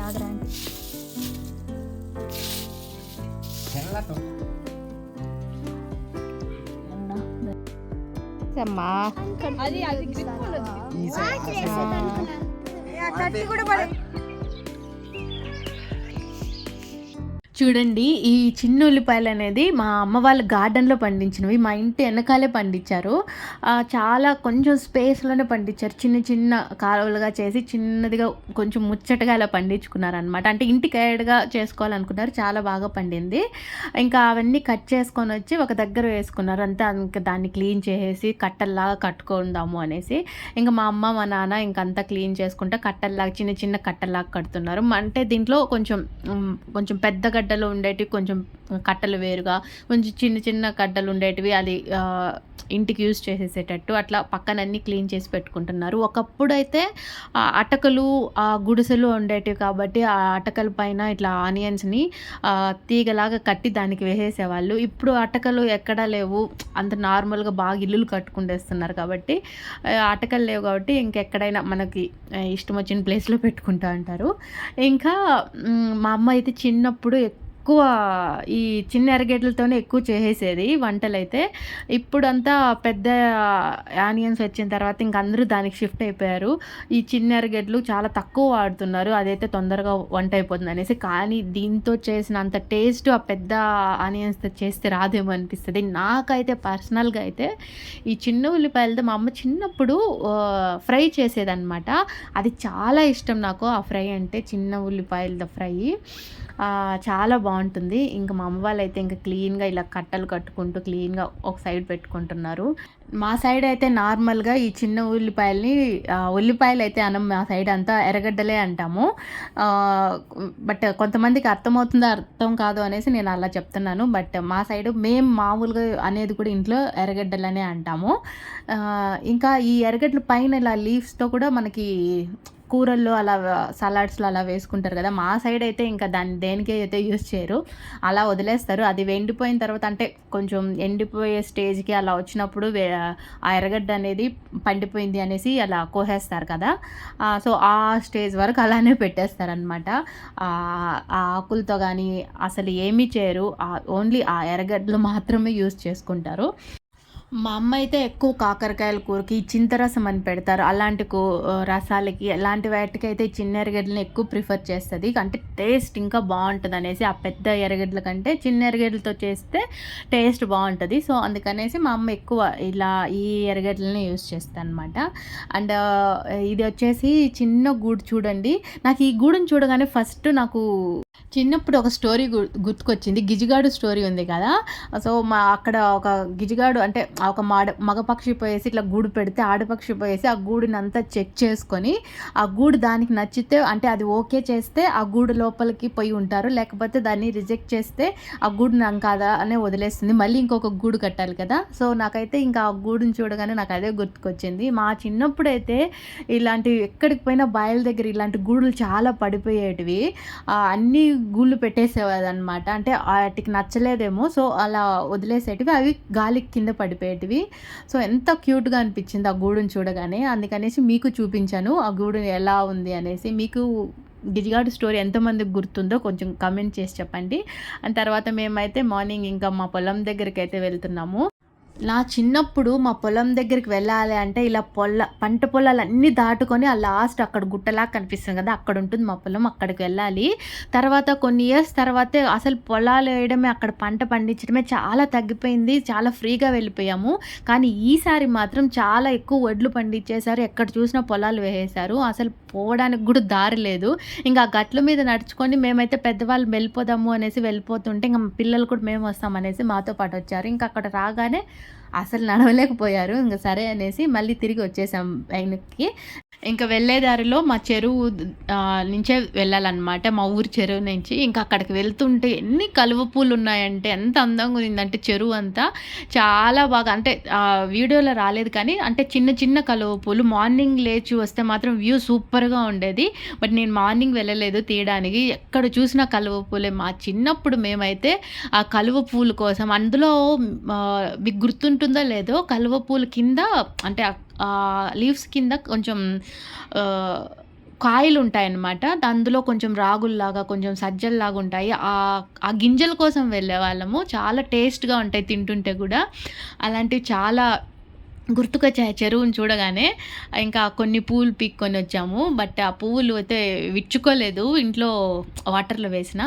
రాదురా అంటే అమ్మా చూడండి, ఈ చిన్న ఉల్లిపాయలు అనేది మా అమ్మ వాళ్ళ గార్డెన్లో పండించినవి, మా ఇంటి వెనకాలే పండించారు. చాలా కొంచెం స్పేస్లోనే పండించారు, చిన్న చిన్న కాలువలుగా చేసి చిన్నదిగా కొంచెం ముచ్చటగా అలా పండించుకున్నారనమాట. అంటే ఇంటికి ఏడుగా చేసుకోవాలనుకున్నారు, చాలా బాగా పండింది. ఇంకా అవన్నీ కట్ చేసుకొని వచ్చి ఒక దగ్గర వేసుకున్నారు. అంతా ఇంకా దాన్ని క్లీన్ చేసేసి కట్టల్లాగా కట్టుకుందాము అనేసి ఇంకా మా అమ్మ మా నాన్న ఇంకంతా క్లీన్ చేసుకుంటే కట్టల్లాగా చిన్న చిన్న కట్టల్లాగా కడుతున్నారు. అంటే దీంట్లో కొంచెం పెద్ద గడ్డలు ఉండేటివి, కొంచెం కట్టలు వేరుగా, కొంచెం చిన్న చిన్న కడ్డలు ఉండేటివి, అది ఇంటికి యూజ్ చేసేసేటట్టు అట్లా పక్కనన్నీ క్లీన్ చేసి పెట్టుకుంటున్నారు. ఒకప్పుడు అయితే అటకలు గుడిసెలు ఉండేటివి కాబట్టి ఆ అటకల పైన ఇట్లా ఆనియన్స్ని తీగలాగా కట్టి దానికి వేసేసేవాళ్ళు. ఇప్పుడు అటకలు ఎక్కడా లేవు, అంత నార్మల్గా బాగా ఇల్లులు కట్టుకుంటేస్తున్నారు కాబట్టి అటకలు లేవు కాబట్టి ఇంకెక్కడైనా మనకి ఇష్టం వచ్చిన ప్లేస్లో పెట్టుకుంటూ ఉంటారు. ఇంకా మా అమ్మ అయితే చిన్నప్పుడు ఎక్కువ ఈ చిన్న ఎర్రగడ్డలతోనే ఎక్కువ చేసేది వంటలైతే. ఇప్పుడంతా పెద్ద ఆనియన్స్ వచ్చిన తర్వాత ఇంక అందరూ దానికి షిఫ్ట్ అయిపోయారు. ఈ చిన్న ఎర్రగడ్డలు చాలా తక్కువ వాడుతున్నారు, అదైతే తొందరగా వంట అయిపోతుంది అనేసి. కానీ దీంతో చేసినంత టేస్ట్ ఆ పెద్ద ఆనియన్స్తో చేస్తే రాదేమో అనిపిస్తుంది నాకైతే. పర్సనల్గా అయితే ఈ చిన్న ఉల్లిపాయలతో మా అమ్మ చిన్నప్పుడు ఫ్రై చేసేదన్నమాట. అది చాలా ఇష్టం నాకు, ఆ ఫ్రై అంటే చిన్న ఉల్లిపాయలతో ఫ్రై చాలా బాగుంటుంది. ఇంకా మా అమ్మ వాళ్ళు అయితే ఇంకా క్లీన్గా ఇలా కట్టలు కట్టుకుంటూ క్లీన్గా ఒక సైడ్ పెట్టుకుంటున్నారు. మా సైడ్ అయితే నార్మల్గా ఈ చిన్న ఉల్లిపాయలు అయితే అనం, మా సైడ్ అంతా ఎర్రగడ్డలే అంటాము. బట్ కొంతమందికి అర్థమవుతుందో అర్థం కాదు అనేసి నేను అలా చెప్తున్నాను. బట్ మా సైడ్ మేము మామూలుగా అనేది కూడా ఇంట్లో ఎర్రగడ్డలనే అంటాము. ఇంకా ఈ ఎర్రగడ్డల పైన ఇలా లీవ్స్తో కూడా మనకి కూరల్లో అలా సలాడ్స్లో అలా వేసుకుంటారు కదా. మా సైడ్ అయితే ఇంకా దాన్ని దేనికి అయితే యూజ్ చేయరు, అలా వదిలేస్తారు. అది ఎండిపోయిన తర్వాత అంటే కొంచెం ఎండిపోయే స్టేజ్కి అలా వచ్చినప్పుడు ఆ ఎర్రగడ్డ అనేది పండిపోయింది అనేసి అలా కోసేస్తారు కదా. సో ఆ స్టేజ్ వరకు అలానే పెట్టేస్తారనమాట. ఆ ఆకులతో కానీ అసలు ఏమీ చేయరు, ఓన్లీ ఆ ఎర్రగడ్డలు మాత్రమే యూజ్ చేసుకుంటారు. మా అమ్మ అయితే ఎక్కువ కాకరకాయల కూరకి చింతరసం అని పెడతారు, అలాంటి రసాలకి అలాంటి వాటికి అయితే చిన్న ఎర్రగడ్డలను ఎక్కువ ప్రిఫర్ చేస్తుంది. అంటే టేస్ట్ ఇంకా బాగుంటుంది అనేసి, ఆ పెద్ద ఎర్రగడ్డల కంటే చిన్న ఎర్రగడ్డలతో చేస్తే టేస్ట్ బాగుంటుంది. సో అందుకనేసి మా అమ్మ ఎక్కువ ఇలా ఈ ఎర్రగడ్డలని యూస్ చేస్తుంది అనమాట. అండ్ ఇది వచ్చేసి చిన్న గూడు చూడండి. నాకు ఈ గూడుని చూడగానే ఫస్ట్ నాకు చిన్నప్పుడు ఒక స్టోరీ గుర్తుకొచ్చింది. గిజిగాడు స్టోరీ ఉంది కదా. సో అక్కడ ఒక గిజిగాడు అంటే ఒక మగపక్షి పోయేసి ఇట్లా గూడు పెడితే ఆడపక్షి పోయేసి ఆ గూడుని అంతా చెక్ చేసుకొని ఆ గూడు దానికి నచ్చితే అంటే అది ఓకే చేస్తే ఆ గూడు లోపలికి పోయి ఉంటారు, లేకపోతే దాన్ని రిజెక్ట్ చేస్తే ఆ గూడు నాకు కాదా అనే వదిలేస్తుంది, మళ్ళీ ఇంకొక గూడు కట్టాలి కదా. సో నాకైతే ఇంకా ఆ గూడుని చూడగానే నాకు అదే గుర్తుకొచ్చింది. మా చిన్నప్పుడు అయితే ఇలాంటివి ఎక్కడికి పోయినా బాయిల దగ్గర ఇలాంటి గూడులు చాలా పడిపోయేటివి, అన్నీ గూళ్ళు పెట్టేసేవాదనమాట. అంటే వాటికి నచ్చలేదేమో, సో అలా వదిలేసేటివి, అవి గాలికి కింద పడిపోయేటివి. సో ఎంత క్యూట్గా అనిపించింది ఆ గూడుని చూడగానే, అందుకనేసి మీకు చూపించాను ఆ గూడు ఎలా ఉంది అనేసి. మీకు గిజిగాడు స్టోరీ ఎంతమందికి గుర్తుందో కొంచెం కమెంట్ చేసి చెప్పండి. అండ్ తర్వాత మేమైతే మార్నింగ్ ఇంకా మా పొలం దగ్గరికి అయితే వెళ్తున్నాము. నా చిన్నప్పుడు మా పొలం దగ్గరికి వెళ్ళాలి అంటే ఇలా పంట పొలాలన్నీ దాటుకొని ఆ లాస్ట్ అక్కడ గుట్టలా కనిపిస్తుంది కదా, అక్కడ ఉంటుంది మా పొలం, అక్కడికి వెళ్ళాలి. తర్వాత కొన్ని ఇయర్స్ తర్వాతే అసలు పొలాలు వేయడమే, అక్కడ పంట పండించడమే చాలా తగ్గిపోయింది, చాలా ఫ్రీగా వెళ్ళిపోయాము. కానీ ఈసారి మాత్రం చాలా ఎక్కువ వడ్లు పండించేశారు, ఎక్కడ చూసినా పొలాలు వేసేశారు, అసలు పోవడానికి కూడా దారి లేదు. ఇంకా గట్ల మీద నడుచుకొని మేమైతే పెద్దవాళ్ళు వెళ్ళిపోదాము అనేసి వెళ్ళిపోతుంటే ఇంకా పిల్లలు కూడా మేము వస్తామనేసి మాతో పాటు వచ్చారు. ఇంకా అక్కడ రాగానే అసలు నడవలేకపోయారు. ఇంకా సరే అనేసి మళ్ళీ తిరిగి వచ్చేసాం వెనక్కి. ఇంకా వెళ్ళే దారిలో మా చెరువు నుంచే వెళ్ళాలన్నమాట, మా ఊరి చెరువు నుంచి. ఇంకా అక్కడికి వెళ్తుంటే ఎన్ని కలువ పూలు ఉన్నాయంటే ఎంత అందంగా ఉందంటే చెరువు అంతా చాలా బాగా, అంటే వీడియోలో రాలేదు కానీ అంటే చిన్న చిన్న కలువ పూలు. మార్నింగ్ లేచి వస్తే మాత్రం వ్యూ సూపర్గా ఉండేది. బట్ నేను మార్నింగ్ వెళ్ళలేదు తీయడానికి, ఎక్కడ చూసినా కలువ పూలే. మా చిన్నప్పుడు మేమైతే ఆ కలువ పూల కోసం, అందులో మీకు గుర్తుంటుందో లేదో, కలువ పూల కింద అంటే లీవ్స్ కింద కొంచెం కాయలు ఉంటాయన్నమాట. అందులో కొంచెం రాగుల్లాగా, కొంచెం సజ్జల్లాగా ఉంటాయి. ఆ గింజల కోసం వెళ్ళేవాళ్ళము. చాలా టేస్ట్‌గా ఉంటాయి తింటుంటే గూడా. అలాంటివి చాలా గుర్తుకొచ్చాయి చెరువుని చూడగానే. ఇంకా కొన్ని పూలు పీక్కొనొచ్చాము. బట్ ఆ పువ్వులు అయితే విచ్చుకోలేదు. ఇంట్లో వాటర్‌లో వేసినా.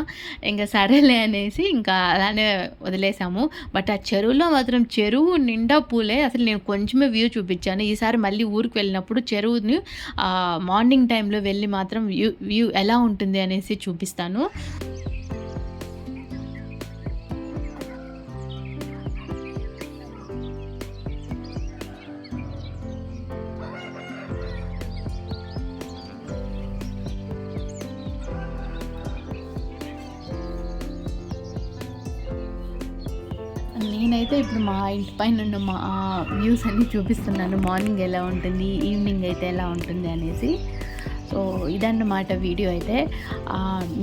ఇంక సరేలే అనేసి ఇంకా అలానే వదిలేసాము. బట్ ఆ చెరువులో మాత్రం చెరువు నిండా పూలే. అసలు నేను కొంచెమే వ్యూ చూపిచ్చాను. ఈసారి మళ్ళీ ఊరికి వెళ్ళినప్పుడు చెరువుని మార్నింగ్ టైమ్‌లో వెళ్ళి మాత్రం వ్యూ ఎలా ఉంటుంది అనేసి చూపిస్తాను. నేనైతే ఇప్పుడు మా ఇంటి పైనున్న మా వ్యూస్ అన్నీ చూపిస్తున్నాను. మార్నింగ్ ఎలా ఉంటుంది, ఈవినింగ్ అయితే ఎలా ఉంటుంది అనేసి. సో, ఇదన్నమాట వీడియో అయితే.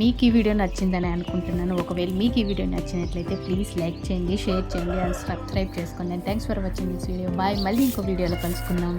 మీకు ఈ వీడియో నచ్చిందని అనుకుంటున్నాను. ఒకవేళ మీకు ఈ వీడియో నచ్చినట్లయితే ప్లీజ్ లైక్ చేయండి, షేర్ చేయండి అండ్ సబ్స్క్రైబ్ చేసుకోండి. And thanks for watching this video. Bye. మళ్ళీ ఇంకో వీడియోలో కలుసుకుందాం.